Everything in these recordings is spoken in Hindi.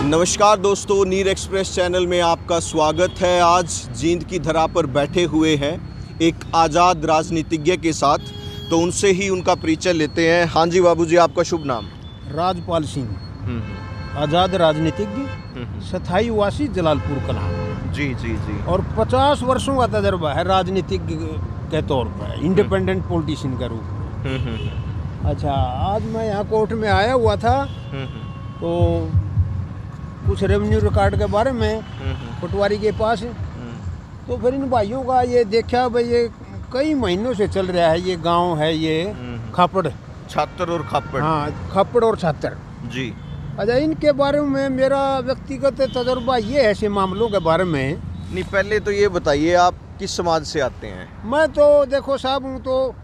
नमस्कार दोस्तों, नीर एक्सप्रेस चैनल में आपका स्वागत है। आज जींद की धरा पर बैठे हुए हैं एक आज़ाद राजनीतिज्ञ के साथ, तो उनसे ही उनका परिचय लेते हैं। हाँ जी बाबूजी, आपका शुभ नाम? राजपाल सिंह, आज़ाद राजनीतिज्ञ, स्थायी वासी जलालपुर कला। जी जी जी। और 50 वर्षों का तजर्बा है राजनीतिज्ञ के तौर पर, इंडिपेंडेंट पॉलिटिशियन का रूप में। अच्छा, आज मैं यहाँ कोर्ट में आया हुआ था तो कुछ रेवेन्यू रिकॉर्ड के बारे में पटवारी के पास, तो फिर इन भाइयों का ये देखा भाई, ये कई महीनों से चल रहा है, ये गांव है, ये खापड़, छात्र और खापड़। हाँ, खापड़ और छात्र जी। अच्छा, इनके बारे में मेरा व्यक्तिगत तजर्बा ये है ऐसे मामलों के बारे में। नहीं, पहले तो ये बताइए आप किस समाज से आते हैं? मैं तो देखो साहब हूँ तो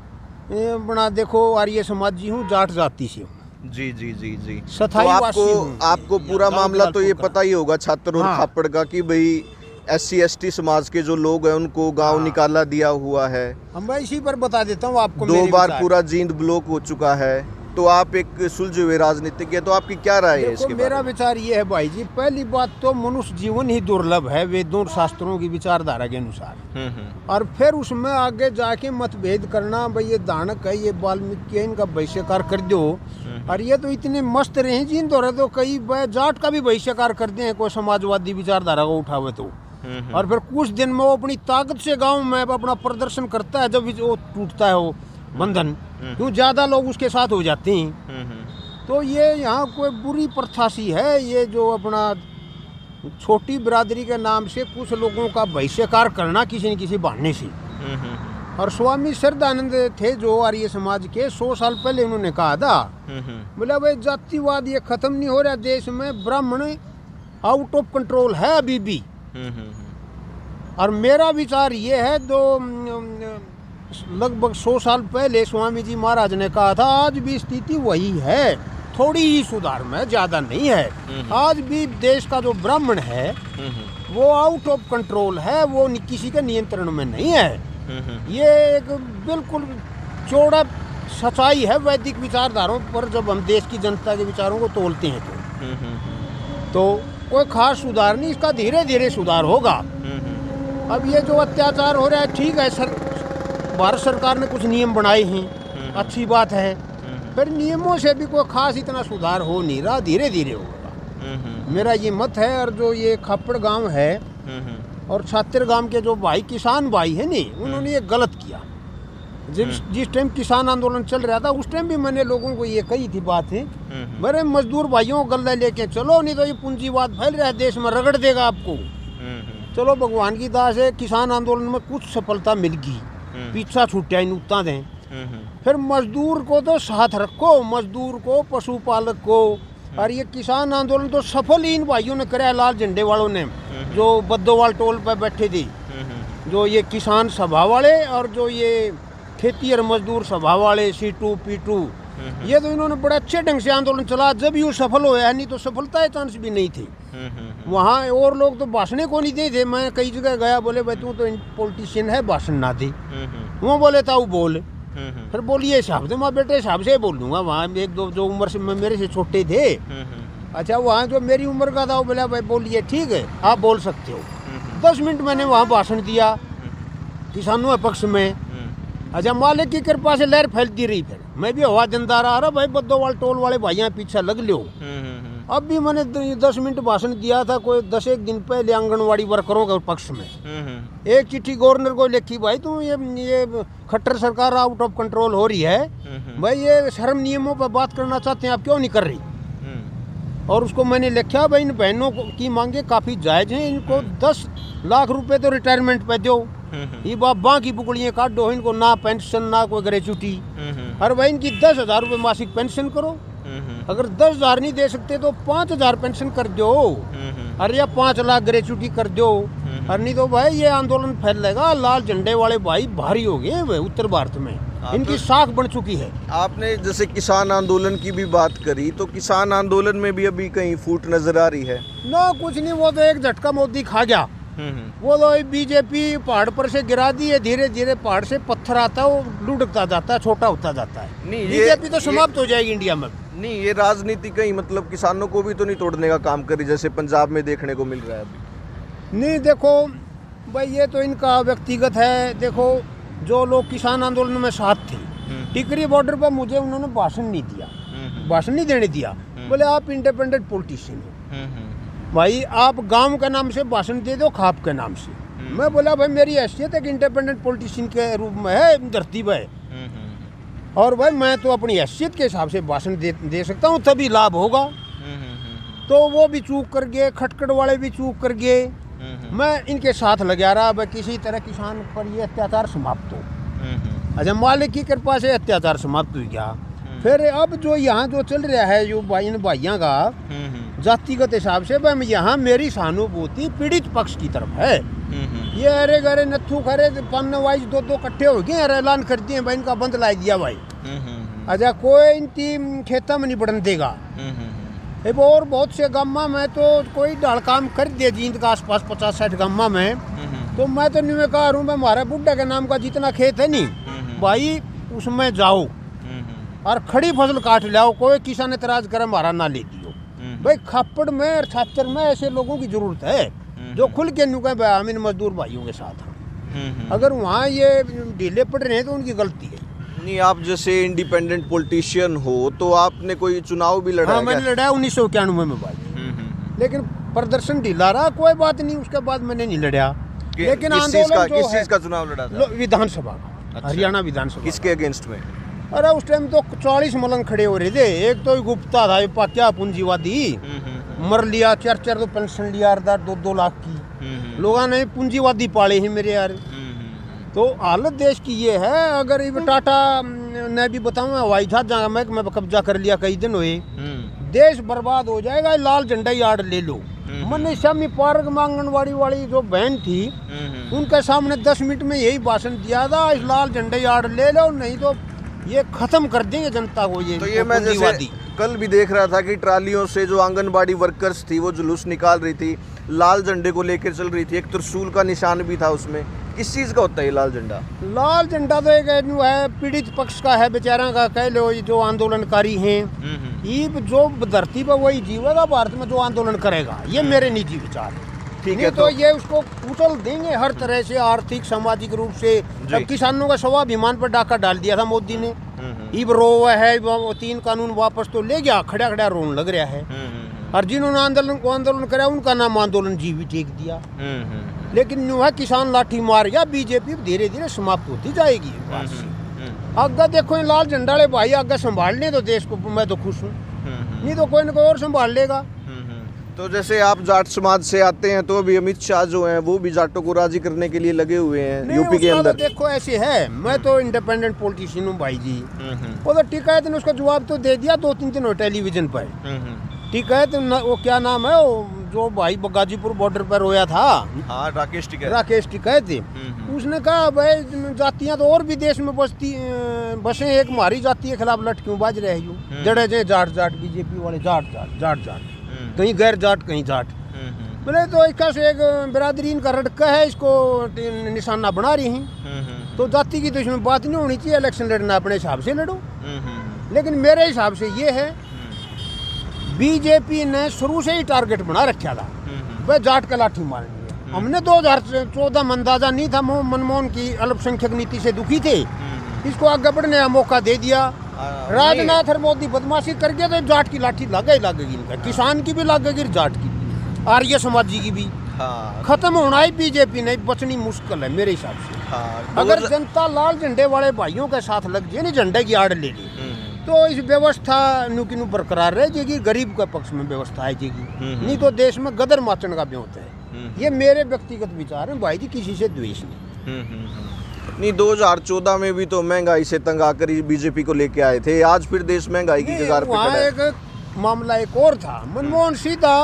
बना देखो आर्य समाजी हूँ, जाट जाति से हूँ। जी जी जी जी। स्थायी तो वासी हूँ। आपको पूरा मामला तो ये पता ही होगा छात्र और हाँ। खापड़ का, कि भाई SC ST समाज के जो लोग हैं उनको गांव निकाला दिया हुआ है। मैं इसी पर बता देता हूँ आपको। 2 बार पूरा जींद ब्लॉक हो चुका है, तो आप एक सुलझे हुए राजनीतिज्ञ, तो आपकी क्या राय है इसके मेरा बारे में? विचार ये है भाई जी, पहली बात तो मनुष्य जीवन ही दुर्लभ है वेदों और शास्त्रों की विचारधारा के अनुसार। और फिर उसमें आगे जाके मतभेद करना, भाई ये दानक है, ये वाल्मीकि है, इनका बहिष्कार कर दो। और ये तो इतने मस्त रहे जीन तो रहे, तो कई जाट का भी बहिष्कार करते हैं कोई समाजवादी विचारधारा को उठावे तो। और फिर कुछ दिन में वो अपनी ताकत से गांव में अपना प्रदर्शन करता है, जब वो टूटता है वो बंधन, क्यों ज्यादा लोग उसके साथ हो जाते हैं। तो ये यहाँ कोई बुरी प्रथा सी है, ये जो अपना छोटी बिरादरी के नाम से कुछ लोगों का बहिष्कार करना किसी न किसी बहाने से। और स्वामी श्रद्धानंद थे जो आर्य समाज के, 100 साल पहले उन्होंने कहा था, बोला भाई जातिवाद ये खत्म नहीं हो रहा देश में, ब्राह्मण आउट ऑफ कंट्रोल है अभी भी। और मेरा विचार ये है, तो लगभग 100 साल पहले स्वामी जी महाराज ने कहा था, आज भी स्थिति वही है, थोड़ी ही सुधार में, ज्यादा नहीं है। आज भी देश का जो ब्राह्मण है वो आउट ऑफ कंट्रोल है, वो किसी के नियंत्रण में नहीं है। ये एक बिल्कुल चौड़ा सच्चाई है वैदिक विचारधाराओं पर, जब हम देश की जनता के विचारों को तोलते हैं तो कोई खास सुधार नहीं, इसका धीरे धीरे सुधार होगा। अब ये जो अत्याचार हो रहा है, ठीक है, भारत सरकार ने कुछ नियम बनाए हैं, अच्छी बात है, फिर नियमों से भी कोई खास इतना सुधार हो नहीं रहा, धीरे धीरे होगा, मेरा ये मत है। और जो ये खापड़ गांव है और छात्र गांव के जो भाई, किसान भाई है नहीं, उन्होंने ये गलत किया। जिस टाइम किसान आंदोलन चल रहा था उस टाइम भी मैंने लोगों को ये कही थी बात है, मेरे मजदूर भाइयों को गले लेके चलो, नहीं तो ये पूंजीवाद फैल रहा है देश में, रगड़ देगा आपको। चलो भगवान की दास है, किसान आंदोलन में कुछ सफलता मिल गई, पीछा छूटा इन उतना दें। फिर मजदूर को तो साथ रखो, मजदूर को, पशुपालक को। और ये किसान आंदोलन तो सफल ही इन भाइयों ने कराया, लाल झंडे वालों ने, जो बद्दोवाल टोल पर बैठे थे, जो ये किसान सभा वाले और जो ये खेती और मजदूर सभा वाले, C2 P2, ये तो इन्होंने बड़े अच्छे ढंग से आंदोलन चला, जब ये सफल होया, नहीं तो सफलता के चांस भी नहीं थे। वहाँ और लोग तो भाषण को नहीं दे थे, मैं कई जगह गया, बोले भाई तू तो पॉलिटिशियन है, भाषण ना दे। वो बोले था वो बोल, फिर बोलिए हिसाब से, मैं बेटे हिसाब से बोल दूंगा। वहाँ एक दो जो उम्र से मेरे से छोटे थे, अच्छा वहाँ जो मेरी उम्र का था, वो बोला भाई बोलिए, ठीक है आप बोल सकते हो। 10 मिनट मैंने वहाँ भाषण दिया किसानों के पक्ष में। अच्छा, मालिक की कृपा से लहर फैलती रही, फिर मैं भी हवा जनदार आ रहा, भाई बद्दोवाल टोल वाले भाइयों पीछे लग लो। अब भी मैंने 10 मिनट भाषण दिया था, कोई 10 दिन पहले आंगनवाड़ी वर्करों के पक्ष में। एक चिट्ठी गवर्नर को लिखी, भाई तुम ये खट्टर सरकार आउट ऑफ कंट्रोल हो रही है, भाई ये श्रम नियमों पर बात करना चाहते हैं, आप क्यों नहीं कर रही। और उसको मैंने लिखा, भाई इन बहनों की मांगे काफ़ी जायज़ हैं, इनको 10 लाख रुपए तो रिटायरमेंट पे दो, ये बाबा की बुकड़ियाँ काटो, इनको ना पेंशन ना कोई ग्रेचुटी। और भाई इनकी 10,000 रुपये मासिक पेंशन करो, अगर 10,000 नहीं दे सकते तो 5,000 पेंशन कर दो, और या 5 लाख ग्रेचुटी कर दो। और नहीं तो भाई ये आंदोलन फैलेगा, लाल झंडे वाले भाई भारी हो गए उत्तर भारत में, इनकी साख बन चुकी है। आपने जैसे किसान आंदोलन की भी बात करी, तो किसान आंदोलन में भी अभी कहीं फूट नजर आ रही है? ना कुछ नहीं, वो तो एक झटका मोदी खा गया। वो तो बीजेपी पहाड़ पर से गिरा दी है, धीरे धीरे पहाड़ से पत्थर आता है, वो लुढ़कता जाता है, छोटा होता जाता है। बीजेपी तो समाप्त हो जाएगी इंडिया में। नहीं, ये राजनीति कहीं मतलब किसानों को भी तो नहीं तोड़ने का काम करी, जैसे पंजाब में देखने को मिल रहा है अभी। नहीं देखो भाई, ये तो इनका व्यक्तिगत है। देखो जो लोग किसान आंदोलन में साथ थे, टिकरी बॉर्डर पर मुझे उन्होंने भाषण नहीं दिया, भाषण नहीं देने दिया। बोले आप इंडिपेंडेंट पॉलिटिशियन हो भाई, आप गांव के नाम से भाषण दे दो, खाप के नाम से। मैं बोला भाई मेरी हैसियत एक इंडिपेंडेंट पॉलिटिशियन के रूप में है धरती पर, और भाई मैं तो अपनी हैसियत के हिसाब से भाषण दे सकता हूँ, तभी लाभ होगा। तो वो भी चूक कर गए, खटखट वाले भी चूक कर गए। मैं इनके साथ लगा रहा, भाई किसी तरह किसान पर ये अत्याचार समाप्त हो। अच्छा, मालिक की कृपा से अत्याचार समाप्त हो गया। फिर अब जो यहाँ जो चल रहा है जो इन भाइयों का जातिगत हिसाब से, भाई यहाँ मेरी सहानुभूति पीड़ित पक्ष की तरफ है। ये अरे गरे नथु खरे पन्ने वाइज दो इकट्ठे हो गए और ऐलान कर दिए भाई इनका बंद ला दिया भाई। अच्छा, कोई इनकी खेता में नहीं बढ़न देगा। और बहुत से गामा में तो कोई ढाल काम कर दिया जींद का आसपास 50-60 गामा में। तो मैं तो नहीं कह रहा हूँ, मैं हमारे बुड्ढा के नाम का जितना खेत है नहीं भाई उसमें जाओ और खड़ी फसल काट लाओ, कोई किसान एतराज करे हमारा ना ले दियो। भाई खापड़ में और छात्र में ऐसे लोगों की जरूरत है जो खुल के नुका हम इन मजदूर भाइयों के साथ हैं। अगर वहाँ ये ढीले पड़ रहे हैं तो उनकी गलती है। नहीं, आप जैसे इंडिपेंडेंट पॉलिटिशियन हो तो आपने कोई चुनाव भी लड़ा? हाँ, मैंने लड़ा 1991 में भाई, लेकिन प्रदर्शन ढीला रहा, कोई बात नहीं। उसके बाद मैंने नहीं लड़ा। लेकिन किस चीज का चुनाव लड़ा था? विधानसभा का। अच्छा। हरियाणा विधानसभा। किसके अगेंस्ट में? अरे उस टाइम तो 40 मलंग खड़े हो रहे थे। एक तो गुप्ता था, क्या पूंजीवादी मर लिया, 4 तो पेंशन लिया 2 लाख की। लोगों ने पूंजीवादी पाले हैं मेरे यार। तो हालत देश की ये है। अगर ये टाटा ने भी बताऊँ हवाई जहाज मैं कब्जा कर लिया, कई दिन हुए, देश बर्बाद हो जाएगा। लाल झंडा यार्ड ले लो। मैंने शामी पार्क में आंगनबाड़ी वाली जो बहन थी उनके सामने 10 मिनट में यही भाषण दिया था, इस लाल झंडा यार्ड ले लो, नहीं तो ये खत्म कर देंगे जनता को। ये मैं जैसे कल भी देख रहा था कि ट्रालियों से जो आंगनबाड़ी वर्कर्स थी वो जुलूस निकाल रही थी, लाल झंडे को लेकर चल रही थी, एक त्रिशूल का निशान भी था उसमें। किस चीज़ का होता है ये लाल झंडा? लाल झंडा तो एक है पीड़ित पक्ष का है, बेचारा का कह लो, जो आंदोलनकारी हैं। ये जो धरती पर वही जीवेगा भारत में जो आंदोलन करेगा, ये मेरे निजी विचार है। ठीक है, तो ये उसको कुचल देंगे हर तरह से, आर्थिक सामाजिक रूप से। अब किसानों का स्वाभिमान पर डाका डाल दिया था मोदी ने। इब रो है, 3 कानून वापस तो ले गया, खड़ा खड़ा रोन लग रहा है। और जिन्होंने आंदोलन कराया उनका नाम आंदोलन जीवी टेक दिया। लेकिन वह किसान लाठी मार गया, बीजेपी धीरे धीरे समाप्त होती जाएगी। आगे देखो ये लाल झंडा वाले भाई आगे संभाल लें तो देश को मैं तो खुश हूँ, नहीं तो कोई न कोई और संभाल लेगा। तो जैसे आप जाट समाज से आते हैं तो अभी अमित शाह जो हैं वो भी जाटों को राजी करने के लिए लगे हुए हैं यूपी के अंदर। तो देखो ऐसे है, मैं तो इंडिपेंडेंट पॉलिटिशियन हूँ भाई जी। वो तो टिकैत ने उसका जवाब तो दे दिया 2-3 दिन हो टेलीविजन पर। टिकैत वो क्या नाम है वो जो भाई गाजीपुर बॉर्डर पर रोया था, हाँ, राकेश टिकैत। उसने कहा भाई जातियां तो और भी देश में बसे, एक हमारी जाति के खिलाफ लट क्यों बाज रहे हो? जड़े जे जाट बीजेपी वाले जाट कहीं गैर जाट कहीं जाट। बोले तो इसका से एक बिरादरी इनका रड़का है, इसको निशाना बना रही हैं। तो जाति की तो इसमें बात नहीं होनी चाहिए, इलेक्शन लड़ना अपने हिसाब से लड़ो। लेकिन मेरे हिसाब से ये है, बीजेपी ने शुरू से ही टारगेट बना रखा था भाई जाट का लाठी मारनी है। हमने 2014 में अंदाजा नहीं था, मनमोहन की अल्पसंख्यक नीति से दुखी थे, इसको आगे बढ़ने का मौका दे दिया। राजनाथ और मोदी बदमाशी कर गया तो जाट की लाठी लगेगी इनका, किसान की भी लगेगी, जाट की भी, आर्य समाजी की भी। खत्म होना ही बीजेपी नहीं, बचनी मुश्किल है मेरे हिसाब से। अगर जनता लाल झंडे वाले भाइयों के साथ लग जाए, झंडे की आड़ ले ली, तो इस व्यवस्था नु बरकरार रह जाएगी, गरीब के पक्ष में व्यवस्था आ जाएगी। नहीं तो देश में गदर माचन का ब्योत है। ये मेरे व्यक्तिगत विचार हैं भाई जी, किसी से द्वेष नहीं। 2014 में भी तो महंगाई से तंग आकर ही बीजेपी को लेके आए थे, आज फिर देश महंगाई की कगार पे खड़ा है। एक मामला एक और था, मनमोहन सीधा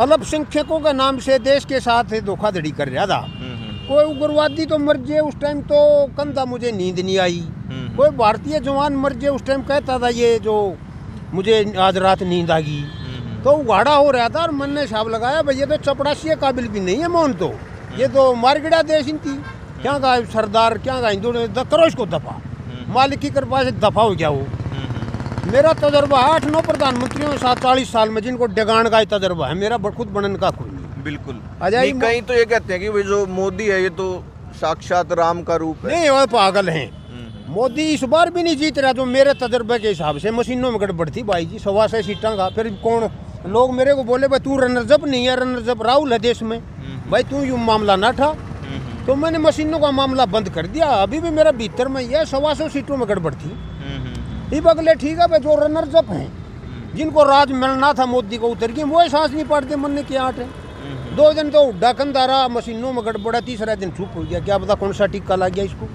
अल्पसंख्यकों के नाम से देश के साथ धोखाधड़ी कर रहा था। कोई उग्रवादी तो मर जाए उस टाइम तो कंधा मुझे नींद नहीं आई, कोई भारतीय जवान मर जाए उस टाइम कहता था ये जो मुझे आज रात नींद आ गई। तो उगाड़ा हो रहा था और मन ने हिसाब लगाया भाई ये तो चपड़ासी काबिल भी नहीं है मोहन, तो ये तो मारगिड़ा देश इनकी क्या कहा सरदार, क्या कहा हिंदू ने, करो इसको दफा, मालिक की कृपा से दफा हो गया वो। मेरा तजर्बा है 8-9 प्रधानमंत्रियों के साथ 40 साल में, जिनको डगान का ही तजर्बा है। मेरा खुद बनने का कोई नहीं। बिल्कुल। अजय नहीं, कहीं तो ये कहते हैं कि भाई जो मोदी है ये तो साक्षात राम का रूप है। नहीं, वो पागल हैं। मोदी इस बार भी नहीं जीत रहा। जो मेरे तजर्बे के हिसाब से मशीनों में गड़बड़ थी भाई जी, 125 सीटां का। फिर कौन लोग मेरे को बोले भाई तू रनर्स अप नहीं है, रनर्स अप राहुल है देश में, भाई तू यूँ मामला ना था। तो मैंने मशीनों का मामला बंद कर दिया। अभी भी मेरा भीतर में यह 125 सीटों में गड़बड़ थी। ये बगले ठीक है भाई, जो रनर्स अप हैं, जिनको राज मिलना था मोदी को उतर गए, वो सांस नहीं पाड़ते। मन ने क्या आठ है। 2 दिन तो डाकंदारा मशीनों में गड़बड़ा, तीसरा दिन चुप हो गया। क्या पता कौन सा टिक्का लग गया इसको।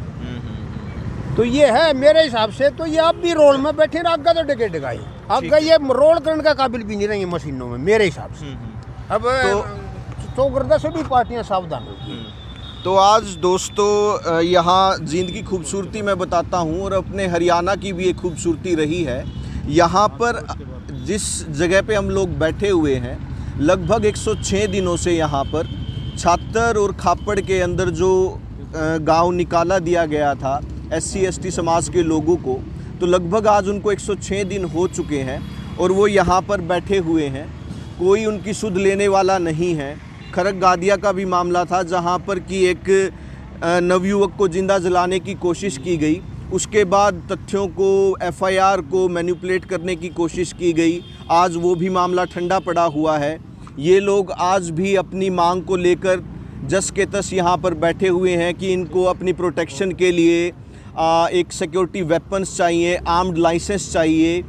तो ये है मेरे हिसाब से। तो ये आप भी रोल में बैठे आगे तो डगे डगाई, आगे ये रोल करने का काबिल भी नहीं रहेंगे मशीनों में मेरे हिसाब से। अब तो गर्दा सभी पार्टियां सावधान होती हैं। तो आज दोस्तों यहाँ जींद की खूबसूरती मैं बताता हूँ, और अपने हरियाणा की भी एक खूबसूरती रही है। यहाँ पर जिस जगह पे हम लोग बैठे हुए हैं, लगभग 106 दिनों से यहाँ पर छात्र और खापड़ के अंदर जो गांव निकाला दिया गया था SC ST समाज के लोगों को, तो लगभग आज उनको 106 दिन हो चुके हैं और वो यहाँ पर बैठे हुए हैं। कोई उनकी सुध लेने वाला नहीं है। खरक गादिया का भी मामला था, जहाँ पर कि एक नवयुवक को जिंदा जलाने की कोशिश की गई। उसके बाद तथ्यों को, FIR को मैनिपुलेट करने की कोशिश की गई। आज वो भी मामला ठंडा पड़ा हुआ है। ये लोग आज भी अपनी मांग को लेकर जस के तस यहाँ पर बैठे हुए हैं कि इनको अपनी प्रोटेक्शन के लिए एक सिक्योरिटी वेपन्स चाहिए, आर्म्ड लाइसेंस चाहिए,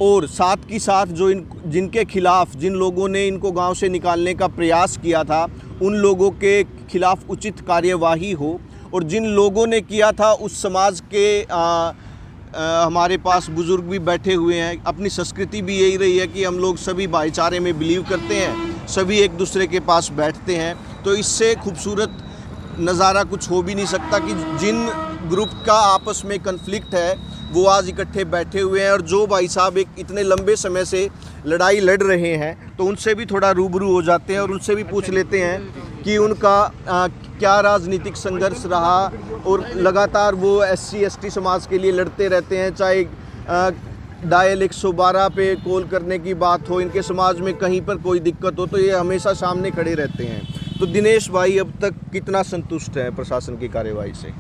और साथ की साथ जो जिनके खिलाफ़, जिन लोगों ने इनको गांव से निकालने का प्रयास किया था, उन लोगों के खिलाफ़ उचित कार्यवाही हो। और जिन लोगों ने किया था, उस समाज के हमारे पास बुज़ुर्ग भी बैठे हुए हैं। अपनी संस्कृति भी यही रही है कि हम लोग सभी भाईचारे में बिलीव करते हैं, सभी एक दूसरे के पास बैठते हैं। तो इससे खूबसूरत नज़ारा कुछ हो भी नहीं सकता कि जिन ग्रुप का आपस में कन्फ्लिक्ट है वो आज इकट्ठे बैठे हुए हैं। और जो भाई साहब एक इतने लंबे समय से लड़ाई लड़ रहे हैं, तो उनसे भी थोड़ा रूबरू हो जाते हैं और उनसे भी पूछ लेते हैं कि उनका क्या राजनीतिक संघर्ष रहा। और लगातार वो SC ST समाज के लिए लड़ते रहते हैं, चाहे डायल 112 पे कॉल करने की बात हो, इनके समाज में कहीं पर कोई दिक्कत हो, तो ये हमेशा सामने खड़े रहते हैं। तो दिनेश भाई, अब तक कितना संतुष्ट है प्रशासन की कार्यवाही से?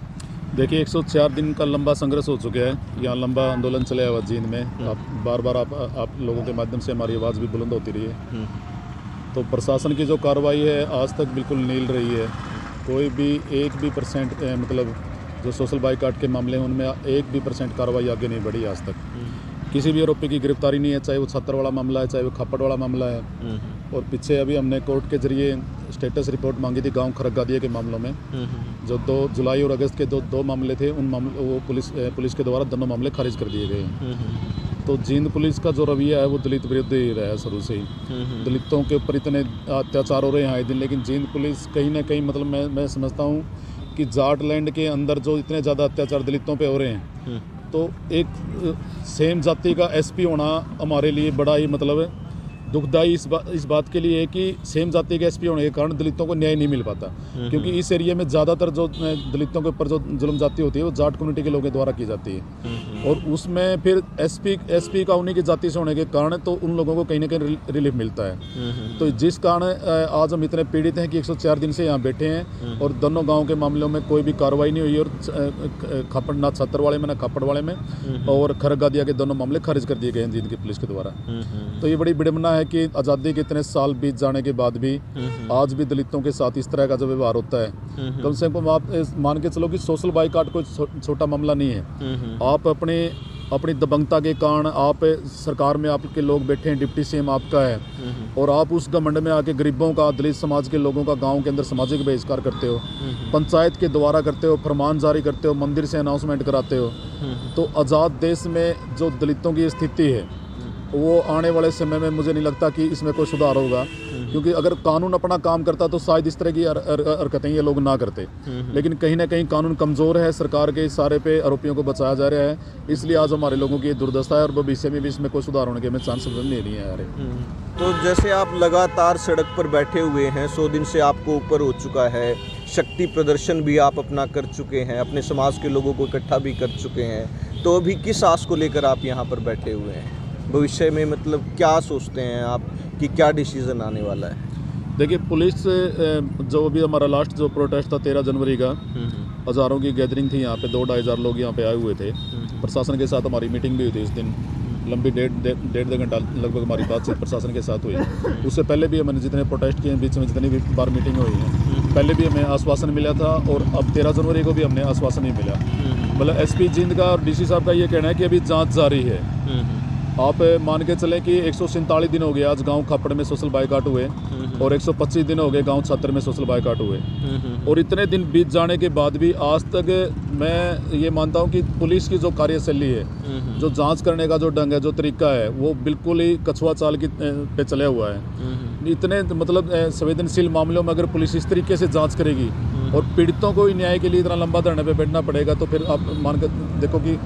देखिए, 104 दिन का लंबा संघर्ष हो चुका है। यहाँ लंबा आंदोलन चला हुआ जींद में। आप बार आप लोगों के माध्यम से हमारी आवाज़ भी बुलंद होती रही है। तो प्रशासन की जो कार्रवाई है आज तक बिल्कुल नील रही है। कोई भी 1 भी % मतलब जो सोशल बाइकाट के मामले हैं उनमें 1 भी % कार्रवाई आगे नहीं बढ़ी आज तक। किसी भी आरोपी की गिरफ्तारी नहीं है, चाहे वो छात्र वाला मामला है, चाहे वो खापड़ वाला मामला है। और पीछे अभी हमने कोर्ट के जरिए स्टेटस रिपोर्ट मांगी थी गांव खरक गादिया के मामलों में, जो 2 जुलाई और अगस्त के दो मामले थे। उन मामले वो पुलिस के द्वारा दोनों मामले खारिज कर दिए गए हैं। तो जींद पुलिस का जो रवैया है वो दलित विरुद्ध ही रहा है शुरू से ही। दलितों के ऊपर इतने अत्याचार हो रहे हैं आए दिन, लेकिन जींद पुलिस कहीं ना कहीं, मतलब मैं समझता हूँ कि जाट लैंड के अंदर जो इतने ज़्यादा अत्याचार दलितों पे हो रहे हैं, तो एक सेम जाति का SP होना हमारे लिए बड़ा ही मतलब दुखदाई इस बात के लिए है कि सेम जाति के SP होने के कारण दलितों को न्याय नहीं मिल पाता। क्योंकि इस एरिया में ज़्यादातर जो दलितों के ऊपर जो जुल्म जाति होती है वो जाट कम्युनिटी के लोगों के द्वारा की जाती है। और उसमें फिर SP का उन्हीं की जाति से होने के कारण तो उन लोगों को कहीं ना कहीं रिलीफ मिलता है। तो जिस कारण आज हम इतने पीड़ित हैं कि 104 दिन से यहाँ बैठे हैं और दोनों गाँव के मामलों में कोई भी कार्रवाई नहीं हुई। और खापड़ ना छात्र वाले में ना खापड़ वाले में, और खरक गादिया के दोनों मामले खारिज कर दिए गए हैं जींद की पुलिस के द्वारा। तो ये बड़ी विडंबना है कि आज़ादी के इतने साल बीत जाने के बाद भी आज भी दलितों के साथ इस तरह का जो व्यवहार होता है, कम से कम आप मान के चलो कि सोशल बाइकाट कोई छोटा मामला नहीं है। आप अपनी दबंगता के कारण आप सरकार में आपके लोग बैठे हैं, डिप्टी CM आपका है, और आप उस घमंड में आके गरीबों का, दलित समाज के लोगों का गांव के अंदर सामाजिक बहिष्कार करते हो, पंचायत के द्वारा करते हो, फरमान जारी करते हो, मंदिर से अनाउंसमेंट कराते हो। तो आज़ाद देश में जो दलितों की स्थिति है वो आने वाले समय में मुझे नहीं लगता कि इसमें कोई सुधार होगा। क्योंकि अगर कानून अपना काम करता तो शायद इस तरह की हरकतें ये लोग ना करते। लेकिन कहीं ना कहीं कानून कमज़ोर है, सरकार के इशारे पे आरोपियों को बचाया जा रहा है, इसलिए आज हमारे लोगों की दुर्दशा है। और भविष्य में भी इसमें कोई सुधार होने के हमें चांसेस नहीं है यार। तो जैसे आप लगातार सड़क पर बैठे हुए हैं, 100 दिन से आपको ऊपर हो चुका है, शक्ति प्रदर्शन भी आप अपना कर चुके हैं, अपने समाज के लोगों को इकट्ठा भी कर चुके हैं, तो अभी किस आस को लेकर आप यहाँ पर बैठे हुए हैं? भविष्य में मतलब क्या सोचते हैं आप कि क्या डिसीज़न आने वाला है? देखिए, पुलिस जो अभी हमारा लास्ट जो प्रोटेस्ट था 13 जनवरी का, हज़ारों की गैदरिंग थी यहाँ पे, 2-2.5 हज़ार लोग यहाँ पे आए हुए थे। प्रशासन के साथ हमारी मीटिंग भी हुई थी इस दिन, लंबी डेढ़ घंटा लगभग हमारी बातचीत प्रशासन के साथ हुई। उससे पहले भी हमने जितने प्रोटेस्ट किए हैं, बीच में जितनी भी बार मीटिंग हुई है, पहले भी हमें आश्वासन मिला था और अब 13 जनवरी को भी हमने आश्वासन ही मिला। मतलब एसपी जींद का और डीसी साहब का ये कहना है कि अभी जांच जारी है। आप मान के चलें कि 147 दिन हो गए आज गांव खापड़ में सोशल बाइकाट हुए और 125 दिन हो गए गांव छात्र में सोशल बाइकाट हुए, और इतने दिन बीत जाने के बाद भी आज तक मैं ये मानता हूं कि पुलिस की जो कार्यशैली है, जो जांच करने का जो ढंग है, जो तरीका है, वो बिल्कुल ही कछुआ चाल की पे चला हुआ है। इतने मतलब संवेदनशील मामलों में अगर पुलिस इस तरीके से जांच करेगी और पीड़ितों को न्याय के लिए इतना लंबा धरने पे बैठना पड़ेगा, तो फिर आप मान कर देखो कि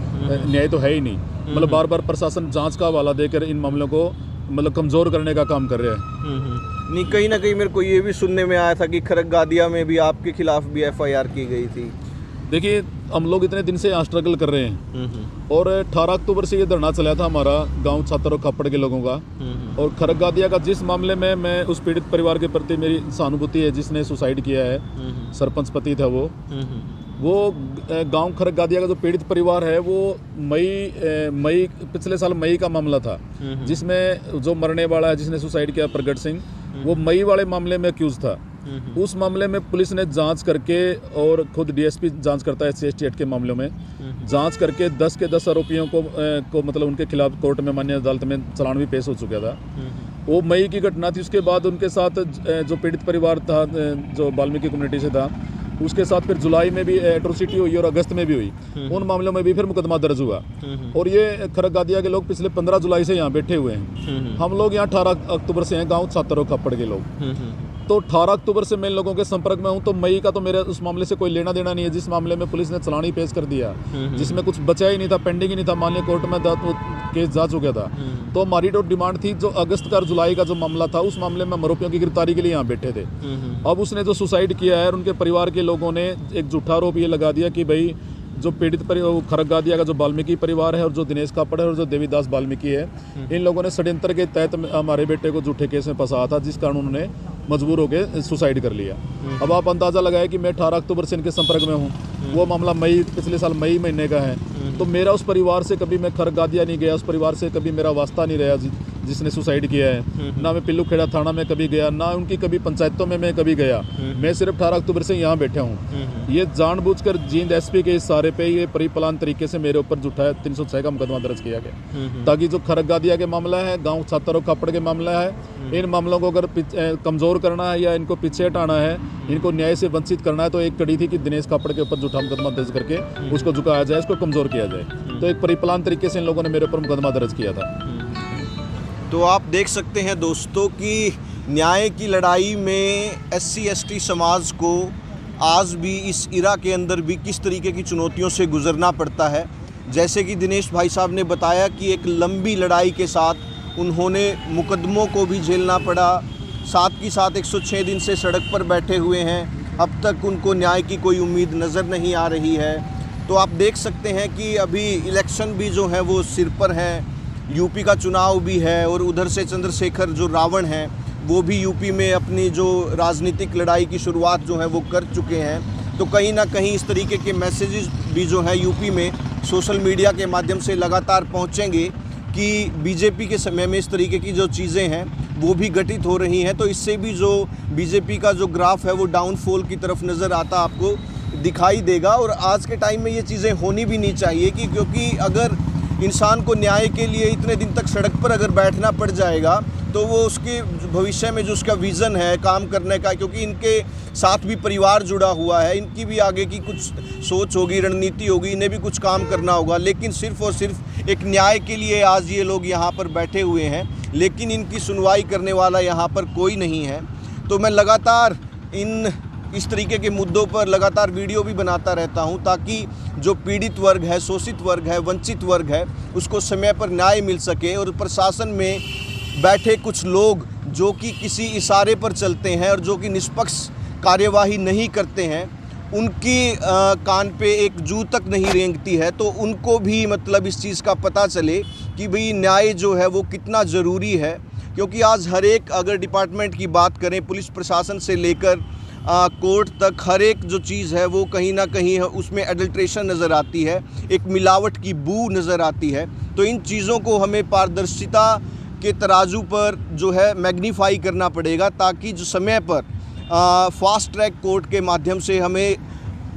न्याय तो है ही नहीं। मतलब बार बार प्रशासन जांच का हवाला देकर इन मामलों को मतलब कमज़ोर करने का काम कर रहे हैं। नहीं, कहीं ना कहीं मेरे को ये भी सुनने में आया था कि खरगादिया में भी आपके खिलाफ भी FIR की गई थी। देखिए, हम लोग इतने दिन से यहाँ स्ट्रगल कर रहे हैं और 18 अक्टूबर से ये धरना चला था हमारा गांव छात्र और खापड़ के लोगों का। और खरगादिया का जिस मामले में मैं उस पीड़ित परिवार के प्रति मेरी सहानुभूति है, जिसने सुसाइड किया है, सरपंच पति था वो गांव खरगादिया का जो पीड़ित परिवार है, वो मई पिछले साल मई का मामला था, जिसमें जो मरने वाला है जिसने सुसाइड किया प्रगट सिंह, वो मई वाले मामले में अक्यूज था। उस मामले में पुलिस ने जांच करके, और खुद डीएसपी जांच करता है SC/ST एक्ट के मामलों में, जांच करके 10 के 10 आरोपियों को मतलब उनके खिलाफ कोर्ट में माननीय अदालत में चालान भी पेश हो चुका था। वो मई की घटना थी। उसके बाद उनके साथ जो पीड़ित परिवार था, जो वाल्मीकि कम्युनिटी से था, उसके साथ फिर जुलाई में भी एट्रोसिटी हुई और अगस्त में भी हुई। उन मामलों में भी फिर मुकदमा दर्ज हुआ। और ये खरगादिया के लोग पिछले 15 जुलाई से यहाँ बैठे हुए हैं। हम लोग यहाँ 18 अक्टूबर से हैं, गाँव छात्र और खप्पड़ के लोग। तो 18 अक्टूबर से मैं इन लोगों के संपर्क में हूं। तो मई का तो मेरे उस मामले से कोई लेना देना नहीं है, जिस मामले में पुलिस ने चालान ही पेश कर दिया, जिसमें कुछ बचा ही नहीं था, पेंडिंग ही नहीं था, माननीय कोर्ट में केस जा चुका था। तो हमारी तो डिमांड थी, जो अगस्त का और जुलाई का जो मामला था, उस मामले में आरोपियों की गिरफ्तारी के लिए यहाँ बैठे थे। अब उसने जो सुसाइड किया है, और उनके परिवार के लोगों ने एक झूठा आरोप ये लगा दिया कि भाई जो पीड़ित खरगादिया का जो वाल्मीकि परिवार है और जो दिनेश खापड़ है और जो देवीदास वाल्मीकि है, इन लोगों ने षड्यंत्र के तहत हमारे बेटे को झूठे केस में फंसाया था, जिस कारण उन्होंने मजबूर होकर सुसाइड कर लिया। अब आप अंदाज़ा लगाएं कि मैं 18 अक्टूबर से इनके संपर्क में हूँ। वो मामला पिछले साल मई महीने का है। तो मेरा उस परिवार से कभी मैं खरगादिया नहीं गया, उस परिवार से कभी मेरा वास्ता नहीं रहा जिसने सुसाइड किया है। ना मैं पिल्लू खेड़ा थाना में कभी गया, ना उनकी कभी पंचायतों में मैं कभी गया। मैं सिर्फ 18 अक्टूबर से यहाँ बैठा हूँ। ये जानबूझकर जींद एसपी के इशारे पे ये परिप्लान तरीके से मेरे ऊपर झूठा 306 का मुकदमा दर्ज किया गया, ताकि जो खरगादिया के मामला है, गाँव छात्र और खापड़ के मामला है, इन मामलों को अगर कमज़ोर करना है या इनको पीछे हटाना है, इनको न्याय से वंचित करना है, तो एक कड़ी थी कि दिनेश खापड़ के ऊपर झूठा मुकदमा दर्ज करके उसको झुकाया जाए, उसको कमज़ोर किया जाए। तो एक परिप्लान तरीके से इन लोगों ने मेरे ऊपर मुकदमा दर्ज किया था। तो आप देख सकते हैं दोस्तों कि न्याय की लड़ाई में SC/ST समाज को आज भी इस इरा के अंदर भी किस तरीके की चुनौतियों से गुजरना पड़ता है। जैसे कि दिनेश भाई साहब ने बताया कि एक लंबी लड़ाई के साथ उन्होंने मुकदमों को भी झेलना पड़ा, साथ ही साथ 106 दिन से सड़क पर बैठे हुए हैं। अब तक उनको न्याय की कोई उम्मीद नज़र नहीं आ रही है। तो आप देख सकते हैं कि अभी इलेक्शन भी जो है वो सिर पर है, यूपी का चुनाव भी है, और उधर से चंद्रशेखर जो रावण हैं वो भी यूपी में अपनी जो राजनीतिक लड़ाई की शुरुआत जो है वो कर चुके हैं। तो कहीं ना कहीं इस तरीके के मैसेजेस भी जो है यूपी में सोशल मीडिया के माध्यम से लगातार पहुंचेंगे कि बीजेपी के समय में इस तरीके की जो चीज़ें हैं वो भी घटित हो रही हैं। तो इससे भी जो बीजेपी का जो ग्राफ है वो डाउनफॉल की तरफ नज़र आता आपको दिखाई देगा। और आज के टाइम में ये चीज़ें होनी भी नहीं चाहिए कि क्योंकि अगर इंसान को न्याय के लिए इतने दिन तक सड़क पर अगर बैठना पड़ जाएगा तो वो उसके भविष्य में जो उसका विज़न है काम करने का, क्योंकि इनके साथ भी परिवार जुड़ा हुआ है, इनकी भी आगे की कुछ सोच होगी, रणनीति होगी, इन्हें भी कुछ काम करना होगा। लेकिन सिर्फ़ और सिर्फ एक न्याय के लिए आज ये लोग यहाँ पर बैठे हुए हैं, लेकिन इनकी सुनवाई करने वाला यहाँ पर कोई नहीं है। तो मैं लगातार इस तरीके के मुद्दों पर लगातार वीडियो भी बनाता रहता हूं, ताकि जो पीड़ित वर्ग है, शोषित वर्ग है, वंचित वर्ग है, उसको समय पर न्याय मिल सके। और प्रशासन में बैठे कुछ लोग जो कि किसी इशारे पर चलते हैं और जो कि निष्पक्ष कार्यवाही नहीं करते हैं, उनकी कान पे एक जू तक नहीं रेंगती है, तो उनको भी मतलब इस चीज़ का पता चले कि भाई न्याय जो है वो कितना ज़रूरी है। क्योंकि आज हर एक अगर डिपार्टमेंट की बात करें, पुलिस प्रशासन से लेकर कोर्ट तक, हर एक जो चीज़ है वो कहीं ना कहीं उसमें एडल्ट्रेशन नज़र आती है, एक मिलावट की बू नज़र आती है। तो इन चीज़ों को हमें पारदर्शिता के तराजू पर जो है मैग्नीफाई करना पड़ेगा, ताकि जो समय पर फास्ट ट्रैक कोर्ट के माध्यम से हमें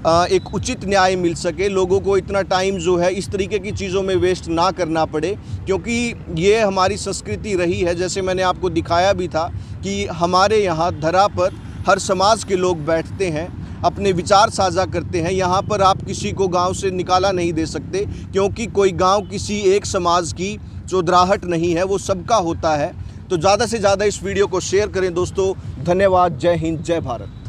एक उचित न्याय मिल सके, लोगों को इतना टाइम जो है इस तरीके की चीज़ों में वेस्ट ना करना पड़े। क्योंकि ये हमारी संस्कृति रही है, जैसे मैंने आपको दिखाया भी था कि हमारे यहाँ धरा पर हर समाज के लोग बैठते हैं, अपने विचार साझा करते हैं। यहाँ पर आप किसी को गांव से निकाला नहीं दे सकते, क्योंकि कोई गांव किसी एक समाज की चौधराहट नहीं है, वो सबका होता है। तो ज़्यादा से ज़्यादा इस वीडियो को शेयर करें दोस्तों। धन्यवाद। जय हिंद, जय भारत।